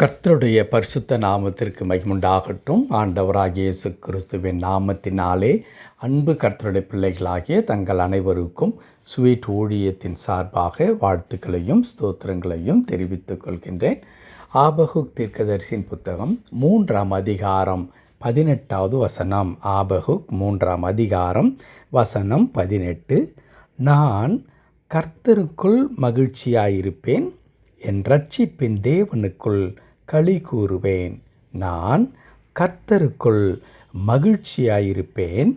கர்த்தருடைய பரிசுத்த நாமத்திற்கு மகிமுண்டாகட்டும். ஆண்டவராகிய இயேசு கிறிஸ்துவின் நாமத்தினாலே அன்பு கர்த்தருடைய பிள்ளைகளாகிய தங்கள் அனைவருக்கும் ஸ்வீட் ஊழியத்தின் சார்பாக வாழ்த்துக்களையும் ஸ்தோத்திரங்களையும் தெரிவித்துக் கொள்கின்றேன். ஆபகுக் தீர்க்கதரிசியின் புத்தகம் 3ஆம் அதிகாரம் 18வது வசனம். ஆபகுக் 3ஆம் அதிகாரம் வசனம் 18. நான் கர்த்தருக்குள் மகிழ்ச்சியாயிருப்பேன், என் இரட்சிப்பின் தேவனுக்குள் களி கூறுவேன். நான் கர்த்தருக்குள் மகிழ்ச்சியாயிருப்பேன்,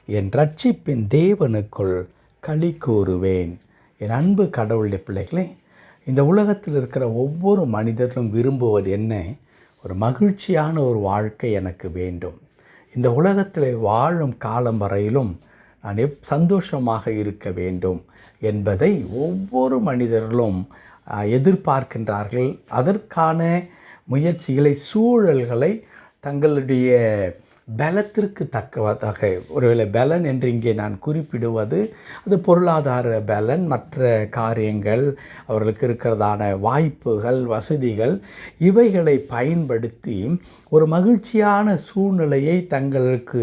என் இரட்சிப்பின் தேவனுக்குள் களி கூறுவேன். என் அன்பு கடவுளுடைய பிள்ளைகளே, இந்த உலகத்தில் இருக்கிற ஒவ்வொரு மனிதர்களும் விரும்புவது என்ன? ஒரு மகிழ்ச்சியான ஒரு வாழ்க்கை எனக்கு வேண்டும். இந்த உலகத்தில் வாழும் காலம் வரையிலும் நான் சந்தோஷமாக இருக்க வேண்டும் என்பதை ஒவ்வொரு மனிதர்களும் எதிர்பார்க்கின்றார்கள். அதற்கான முயற்சிகளை, சூழல்களை தங்களுடைய பலத்திற்கு தக்கதாக, ஒருவேளை பலன் என்று இங்கே நான் குறிப்பிடுவது அது பொருளாதார பலன், மற்ற காரியங்கள், அவர்களுக்கு இருக்கிறதான வாய்ப்புகள், வசதிகள், இவைகளை பயன்படுத்தி ஒரு மகிழ்ச்சியான சூழ்நிலையை தங்களுக்கு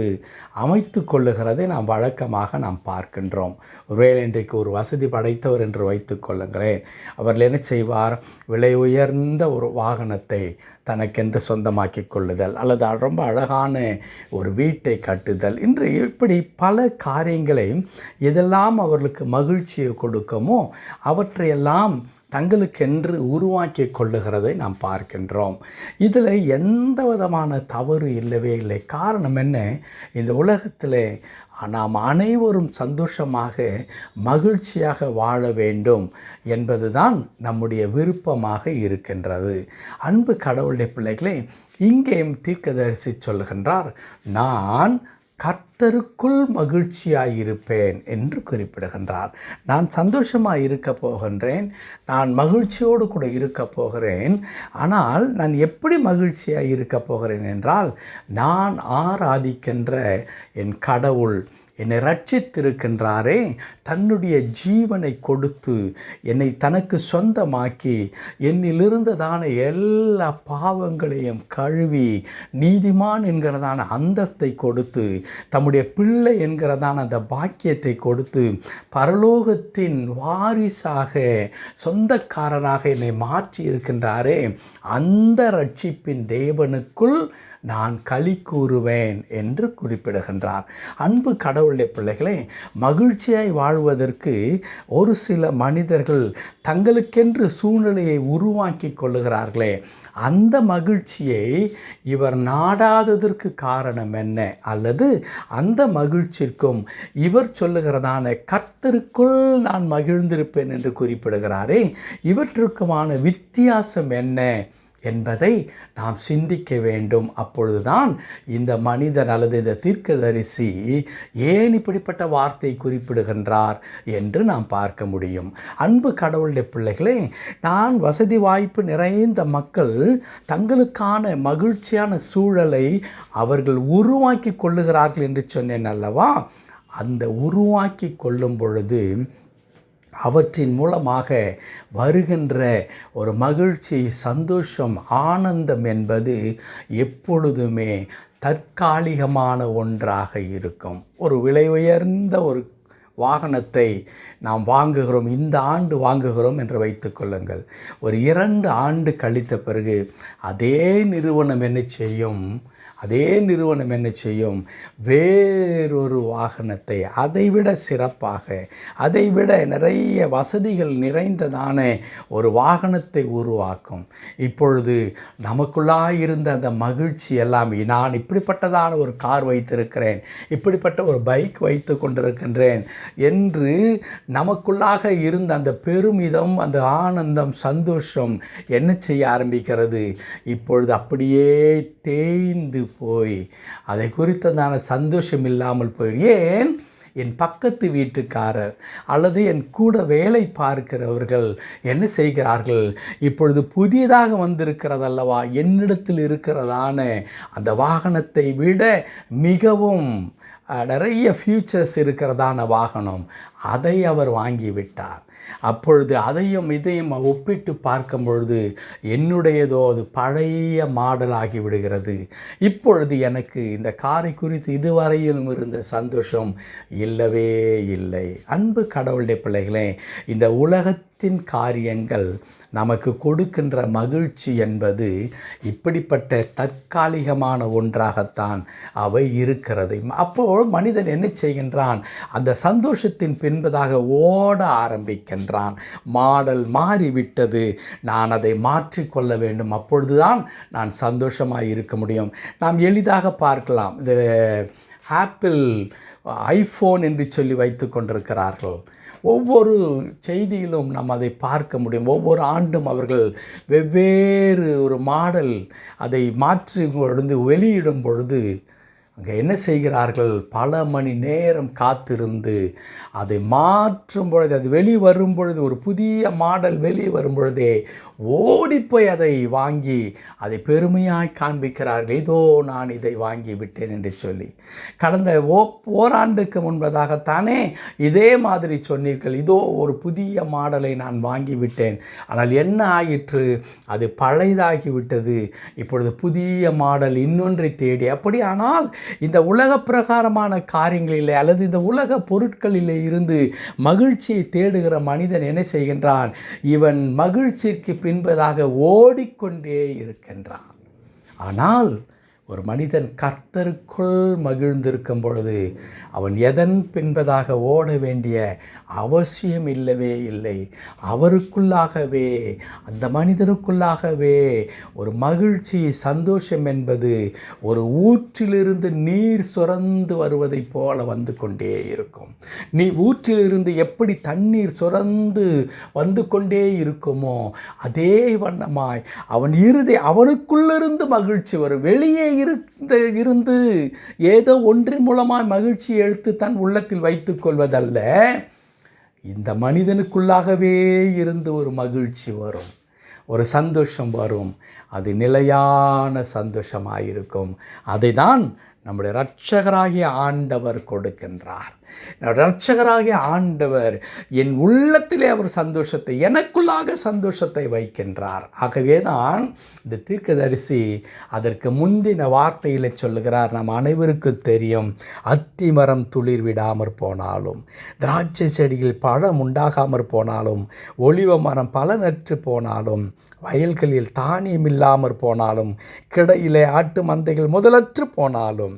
அமைத்து கொள்ளுகிறதை நாம் வழக்கமாக பார்க்கின்றோம். ஒருவேளை இன்றைக்கு ஒரு வசதி படைத்தவர் என்று வைத்து கொள்ளுங்களேன். அவர்கள் என்ன செய்வார்? விலை உயர்ந்த ஒரு வாகனத்தை தனக்கென்று சொந்தமாக்கி கொள்ளுதல், அல்லது ரொம்ப அழகான ஒரு வீட்டை கட்டுதல், இன்று இப்படி பல காரியங்களை எதெல்லாம் அவர்களுக்கு மகிழ்ச்சியை கொடுக்குமோ அவற்றையெல்லாம் தங்களுக்கென்று உருவாக்கி கொள்ளுகிறதை நாம் பார்க்கின்றோம். இதில் எந்த விதமான தவறு இல்லவே இல்லை. காரணம் என்ன? இந்த உலகத்தில் நாம் அனைவரும் சந்தோஷமாக மகிழ்ச்சியாக வாழ வேண்டும் என்பதுதான் நம்முடைய விருப்பமாக இருக்கின்றது. அன்பு கடவுளுடைய பிள்ளைகளே, இங்கேயும் தீர்க்கதரிசி சொல்லுகின்றார், நான் கர்த்தருக்குள் மகிழ்ச்சியாயிருப்பேன் என்று குறிப்பிடுகின்றார். நான் சந்தோஷமாக இருக்க போகின்றேன், நான் மகிழ்ச்சியோடு கூட இருக்க போகிறேன். ஆனால் நான் எப்படி மகிழ்ச்சியாக இருக்க போகிறேன் என்றால், நான் ஆராதிக்கின்ற என் கடவுள் என்னை ரட்சித்திருக்கின்றாரே, தன்னுடைய ஜீவனை கொடுத்து என்னை தனக்கு சொந்தமாக்கி என்னிலிருந்ததான எல்லா பாவங்களையும் கழுவி நீதிமான் என்கிறதான அந்தஸ்தை கொடுத்து, தம்முடைய பிள்ளை என்கிறதான அந்த பாக்கியத்தை கொடுத்து, பரலோகத்தின் வாரிசாக சொந்தக்காரராக என்னை மாற்றி இருக்கின்றாரே, அந்த ரட்சிப்பின் தேவனுக்குள் நான் களி கூறுவேன் என்று குறிப்பிடுகின்றார். அன்பு கடவுளுடைய பிள்ளைகளே, மகிழ்ச்சியாய் வாழ்வதற்கு ஒரு சில மனிதர்கள் தங்களுக்கென்று சூழ்நிலையை உருவாக்கி கொள்ளுகிறார்களே, அந்த மகிழ்ச்சியை இவர் நாடாததற்கு காரணம் என்ன? அல்லது அந்த மகிழ்ச்சிக்கும் இவர் சொல்லுகிறதான கர்த்தருக்குள் நான் மகிழ்ந்திருப்பேன் என்று குறிப்பிடுகிறாரே, இவற்றுக்குமான வித்தியாசம் என்ன என்பதை நாம் சிந்திக்க வேண்டும். அப்பொழுதுதான் இந்த மனிதர் அல்லது இந்த தீர்க்கதரிசி ஏன் இப்படிப்பட்ட வார்த்தை குறிப்பிடுகின்றார் என்று நாம் பார்க்க முடியும். அன்பு கடவுளுடைய பிள்ளைகளே, நான் வசதி வாய்ப்பு நிறைந்த மக்கள் தங்களுக்கான மகிழ்ச்சியான சூழலை அவர்கள் உருவாக்கி கொள்ளுகிறார்கள் என்று சொன்னேன் அல்லவா? அந்த உருவாக்கி கொள்ளும் பொழுது அவற்றின் மூலமாக வருகின்ற ஒரு மகிழ்ச்சி, சந்தோஷம், ஆனந்தம் என்பது எப்பொழுதுமே தற்காலிகமான ஒன்றாக இருக்கும். ஒரு விலை உயர்ந்த ஒரு வாகனத்தை நாம் வாங்குகிறோம், இந்த ஆண்டு வாங்குகிறோம் என்று வைத்து கொள்ளுங்கள். ஒரு 2 ஆண்டு கழித்த பிறகு அதே நிறுவனம் என்ன செய்யும்? வேறொரு வாகனத்தை அதைவிட சிறப்பாக, அதைவிட நிறைய வசதிகள் நிறைந்ததான ஒரு வாகனத்தை உருவாக்கும். இப்பொழுது நமக்குள்ளாக இருந்த அந்த மகிழ்ச்சி எல்லாம், நான் இப்படிப்பட்டதான ஒரு கார் வைத்திருக்கிறேன், இப்படிப்பட்ட ஒரு பைக் வைத்து கொண்டிருக்கின்றேன் என்று நமக்குள்ளாக இருந்த அந்த பெருமிதம், அந்த ஆனந்தம், சந்தோஷம் என்ன செய்ய ஆரம்பிக்கிறது? இப்பொழுது அப்படியே தேய்ந்து போய் அதை குறித்ததான சந்தோஷம் இல்லாமல் போய், ஏன்? என் பக்கத்து வீட்டுக்காரர் அல்லது என் கூட வேலை பார்க்கிறவர்கள் என்ன செய்கிறார்கள்? இப்பொழுது புதியதாக வந்திருக்கிறதல்லவா, என்னிடத்தில் இருக்கிறதான அந்த வாகனத்தை விட மிகவும் நிறைய ஃபியூச்சர்ஸ் இருக்கிறதான வாகனம், அதை அவர் வாங்கிவிட்டார். அப்பொழுது அதையும் இதையும் ஒப்பிட்டு பார்க்கும் பொழுது என்னுடையதோ அது பழைய மாடலாகி விடுகிறது. இப்பொழுது எனக்கு இந்த காரை குறித்து இதுவரையிலும் இருந்த சந்தோஷம் இல்லவே இல்லை. அன்பு கடவுளுடைய பிள்ளைகளே, இந்த உலகத்தின் காரியங்கள் நமக்கு கொடுக்கின்ற மகிழ்ச்சி என்பது இப்படிப்பட்ட தற்காலிகமான ஒன்றாகத்தான் அவை இருக்கிறது. அப்போது மனிதன் என்ன செய்கின்றான்? அந்த சந்தோஷத்தின் பின்பதாக ஓட ஆரம்பிக்கின்றான். மாடல் மாறிவிட்டது, நான் அதை மாற்றிக்கொள்ள வேண்டும், அப்பொழுதுதான் நான் சந்தோஷமாக இருக்க முடியும். நாம் எளிதாக பார்க்கலாம், இந்த ஆப்பிள் ஐஃபோன் என்று சொல்லி வைத்து கொண்டிருக்கிறார்கள். ஒவ்வொரு செய்தியிலும் நாம் அதை பார்க்க முடியும். ஒவ்வொரு ஆண்டும் அவர்கள் வெவ்வேறு ஒரு மாடல் அதை மாற்றி வெளியிடும் பொழுது அங்கே என்ன செய்கிறார்கள்? பல மணி நேரம் காத்திருந்து அதை மாற்றும் பொழுது, அது வெளிவரும் பொழுது, ஒரு புதிய மாடல் வெளியே வரும் பொழுதே ஓடிப்போய் அதை வாங்கி அதை பெருமையாய் காண்பிக்கிறார்கள். இதோ நான் இதை வாங்கி விட்டேன் என்று சொல்லி. கடந்த ஓராண்டுக்கு முன்பதாகத்தானே இதே மாதிரி சொன்னீர்கள், இதோ ஒரு புதிய மாடலை நான் வாங்கி விட்டேன், ஆனால் என்ன ஆயிற்று? அது பழையதாகி விட்டது, இப்பொழுது புதிய மாடல் இன்னொன்றை தேடி. அப்படியானால் இந்த உலக பிரகாரமான காரியங்களிலே அல்லது இந்த உலக பொருட்களிலே இருந்து மகிழ்ச்சியை தேடுகிற மனிதன் என்ன செய்கின்றான்? இவன் மகிழ்ச்சிக்கு பின்பதாக ஓடிக்கொண்டே இருக்கின்றான். ஆனால் ஒரு மனிதன் கர்த்தருக்குள் மகிழ்ந்திருக்கும் பொழுது அவன் எதன் பின்பதாக ஓட வேண்டிய அவசியம் இல்லவே இல்லை. அவருக்குள்ளாகவே, அந்த மனிதனுக்குள்ளாகவே ஒரு மகிழ்ச்சி, சந்தோஷம் என்பது ஒரு ஊற்றிலிருந்து நீர் சுரந்து வருவதைப் போல வந்து கொண்டே இருக்கும். ஊற்றிலிருந்து எப்படி தண்ணீர் சுரந்து வந்து கொண்டே இருக்குமோ அதே வண்ணமாய் அவனுக்குள்ளிருந்து மகிழ்ச்சி வரும். வெளியே இருந்து ஏதோ ஒன்றின் மூலமாய் மகிழ்ச்சி எடுத்து தன் உள்ளத்தில் வைத்துக் கொள்வதல்ல, இந்த மனிதனுக்குள்ளாகவே இருந்து ஒரு மகிழ்ச்சி வரும், ஒரு சந்தோஷம் வரும். அது நிலையான சந்தோஷமாயிருக்கும். அதை தான் நம்முடைய இரட்சகராகிய ஆண்டவர் கொடுக்கின்றார். இரட்சகராகிய ஆண்டவர் என் உள்ளத்திலே அவர் சந்தோஷத்தை, எனக்குள்ளாக சந்தோஷத்தை வைக்கின்றார். ஆகவே தான் இந்த தீர்க்கதரிசி அதற்கு முந்தின வார்த்தையில் சொல்லுகிறார். நம் அனைவருக்கும் தெரியும், அத்தி மரம் துளிர் விடாமற் போனாலும், திராட்சை செடியில் பழம் உண்டாகாமற் போனாலும், ஒலிவ மரம் பலனற்று போனாலும், வயல்களில் தானியம் இல்லாமற் போனாலும், கிடையிலே ஆட்டு மந்தைகள் முதலற்று போனாலும்,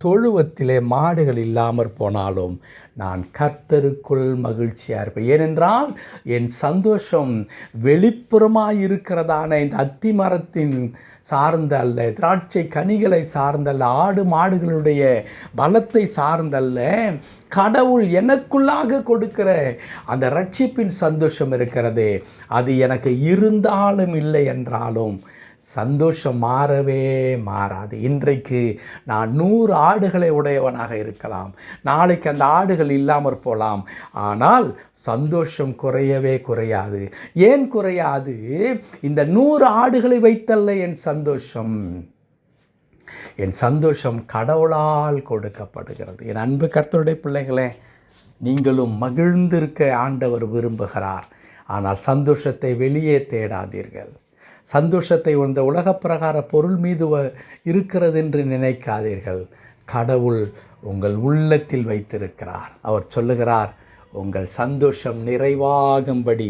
தொழுவத்திலே மாடுகள் இல்லாமற் போனாலும், நான் கர்த்தருக்குள் மகிழ்ச்சியாக இருப்பேன். ஏனென்றால் என் சந்தோஷம் வெளிப்புறமாக இருக்கிறதான இந்த அத்தி மரத்தின் சார்ந்த அல்ல, திராட்சை கனிகளை சார்ந்தல்ல, ஆடு மாடுகளுடைய பலத்தை சார்ந்தல்ல, கடவுள் எனக்குள்ளாக கொடுக்கிற அந்த ரட்சிப்பின் சந்தோஷம் இருக்கிறதே, அது எனக்கு இருந்தாலும் இல்லை என்றாலும் சந்தோஷம் மாறவே மாறாது. இன்றைக்கு நான் 100 ஆடுகளை உடையவனாக இருக்கலாம், நாளைக்கு அந்த ஆடுகள் இல்லாமற் போகலாம், ஆனால் சந்தோஷம் குறையவே குறையாது. ஏன் குறையாது? இந்த 100 ஆடுகளை வைத்தல்ல என் சந்தோஷம். என் சந்தோஷம் கடவுளால் கொடுக்கப்படுகிறது. என் அன்பு கர்த்தருடைய பிள்ளைகளே, நீங்களும் மகிழ்ந்திருக்க ஆண்டவர் விரும்புகிறார். ஆனால் சந்தோஷத்தை வெளியே தேடாதீர்கள். சந்தோஷத்தை இந்த உலக பிரகார பொருள் மீது இருக்கிறது என்று நினைக்காதீர்கள். கடவுள் உங்கள் உள்ளத்தில் வைத்திருக்கிறார். அவர் சொல்லுகிறார், உங்கள் சந்தோஷம் நிறைவாகும்படி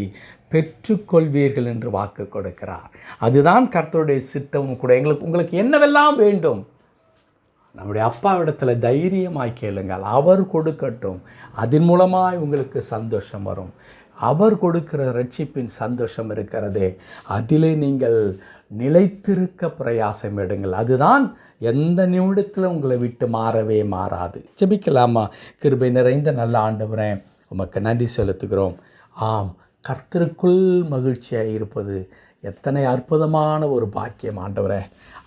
பெற்றுக்கொள்வீர்கள் என்று வாக்கு கொடுக்கிறார். அதுதான் கர்த்தருடைய சித்தமும் கூட. உங்களுக்கு என்னவெல்லாம் வேண்டும், நம்முடைய அப்பாவிடத்தில் தைரியமாய் கேளுங்கள், அவர் கொடுக்கட்டும். அதன் மூலமாய் உங்களுக்கு சந்தோஷம் வரும். அவர் கொடுக்கிற ரட்சிப்பின் சந்தோஷம் இருக்கிறதே, அதிலே நீங்கள் நிலைத்திருக்க பிரயாசம் எடுங்கள். அதுதான் எந்த நிமிடத்தில் உங்களை விட்டு மாறவே மாறாது. ஜெபிக்கலாமா? கிருபை நிறைந்த நல்ல ஆண்டவரே, உமக்கு நன்றி செலுத்துகிறோம். ஆம், கர்த்தருக்குள் மகிழ்ச்சியாக இருப்பது எத்தனை அற்புதமான ஒரு பாக்கியம் ஆண்டவரே.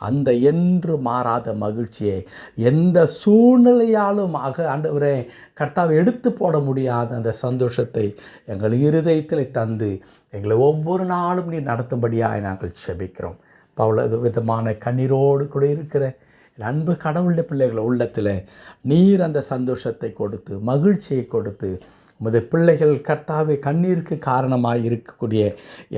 அந்த என்று மாறாத மகிழ்ச்சியை எந்த சூழ்நிலையாலும் ஆண்டவரே கர்த்தாவை எடுத்து போட முடியாத அந்த சந்தோஷத்தை எங்கள் இருதயத்தில் தந்து எங்களை ஒவ்வொரு நாளும் நீ நடத்தும்படியாக நாங்கள் செபிக்கிறோம். பல விதமான கண்ணீரோடு கூட இருக்கிற அன்பு கடவுளுடைய பிள்ளைகள் உள்ளத்தில் நீர் அந்த சந்தோஷத்தை கொடுத்து, மகிழ்ச்சியை கொடுத்து, உமது பிள்ளைகள் கர்த்தாவே கண்ணீருக்கு காரணமாக இருக்கக்கூடிய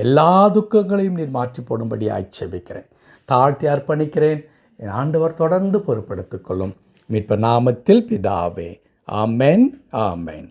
எல்லா துக்கங்களையும் நீர் மாற்றி போடும்படி ஆட்சேபிக்கிறேன், தாழ்த்தி அர்ப்பணிக்கிறேன். என் ஆண்டவர் தொடர்ந்து பொறுப்படுத்திக் கொள்ளும். மீட்பர் நாமத்தில் பிதாவே, ஆமென், ஆமென்.